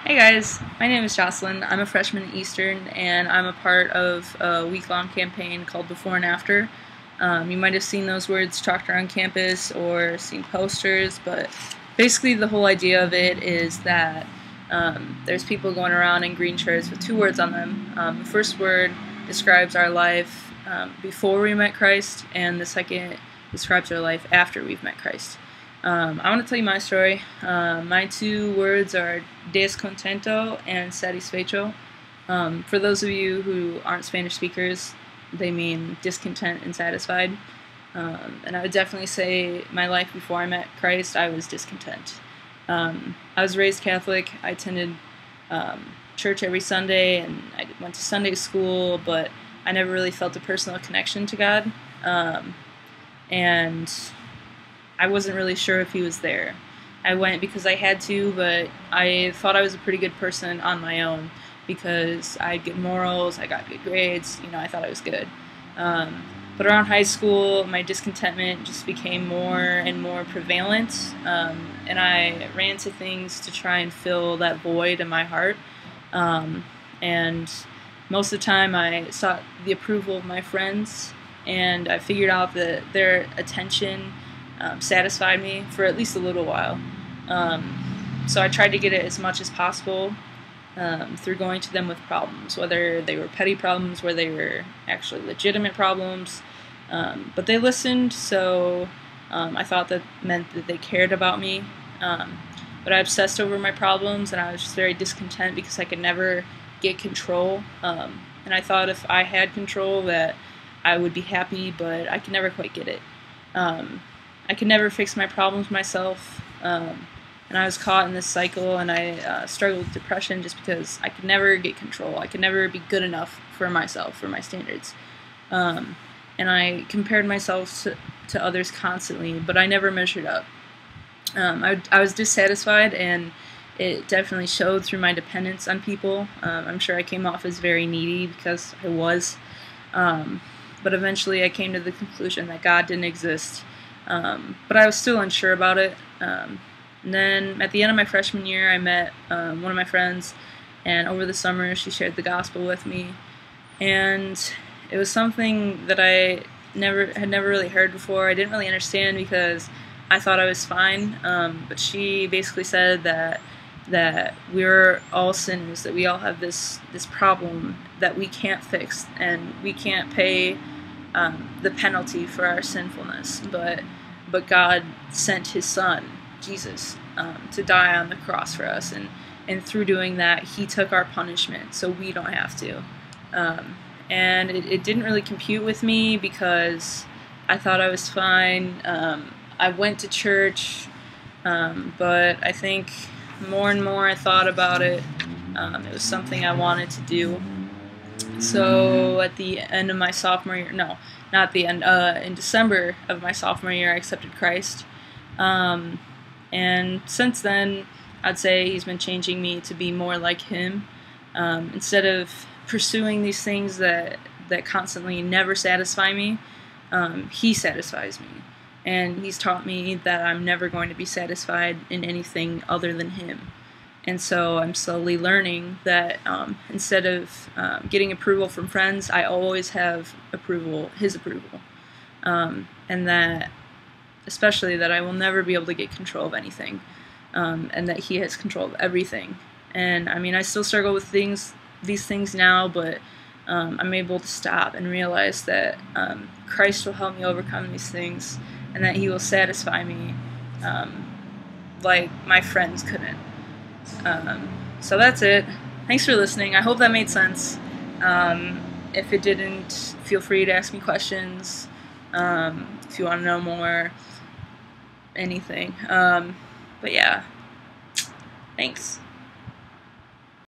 Hey guys, my name is Jocelyn. I'm a freshman at Eastern, and I'm a part of a week-long campaign called Before and After. You might have seen those words chalked around campus or seen posters, but basically the whole idea of it is that there's people going around in green shirts with two words on them. The first word describes our life before we met Christ, and the second describes our life after we've met Christ. I want to tell you my story. My two words are Descontento and Satisfecho. For those of you who aren't Spanish speakers, they mean discontent and satisfied. And I would definitely say my life before I met Christ, I was discontent. I was raised Catholic. I attended church every Sunday, and I went to Sunday school, but I never really felt a personal connection to God. And I wasn't really sure if he was there. I went because I had to, but I thought I was a pretty good person on my own because I had good morals, I got good grades, I thought I was good. But around high school, my discontentment just became more and more prevalent, and I ran to things to try and fill that void in my heart. And most of the time, I sought the approval of my friends, and I figured out that their attention satisfied me for at least a little while. So I tried to get it as much as possible through going to them with problems, whether they were petty problems, whether they were actually legitimate problems. But they listened, so I thought that meant that they cared about me. But I obsessed over my problems, and I was just very discontent because I could never get control. And I thought if I had control that I would be happy, but I could never quite get it. I could never fix my problems myself, and I was caught in this cycle, and I struggled with depression just because I could never get control. I could never be good enough for myself, for my standards. And I compared myself to others constantly, but I never measured up. I was dissatisfied, and it definitely showed through my dependence on people. I'm sure I came off as very needy because I was. But eventually I came to the conclusion that God didn't exist. But I was still unsure about it. And then at the end of my freshman year, I met one of my friends, and over the summer she shared the gospel with me. And it was something that I had never really heard before. I didn't really understand because I thought I was fine. But she basically said that we're all sinners, that we all have this problem that we can't fix, and we can't pay the penalty for our sinfulness, but God sent His Son, Jesus, to die on the cross for us, and through doing that, He took our punishment, so we don't have to. And it didn't really compute with me because I thought I was fine. I went to church, but I think more and more I thought about it. It was something I wanted to do. So at the end of my sophomore year, no, not the end, in December of my sophomore year, I accepted Christ. And since then, I'd say He's been changing me to be more like Him. Instead of pursuing these things that constantly never satisfy me, He satisfies me. And He's taught me that I'm never going to be satisfied in anything other than Him. And so I'm slowly learning that instead of getting approval from friends, I always have His approval. And that, especially that I will never be able to get control of anything, and that He has control of everything. And I mean, I still struggle with these things now, but I'm able to stop and realize that Christ will help me overcome these things, and that He will satisfy me like my friends couldn't. So that's it. Thanks for listening. I hope that made sense. If it didn't, feel free to ask me questions. If you want to know more, anything. But yeah, thanks.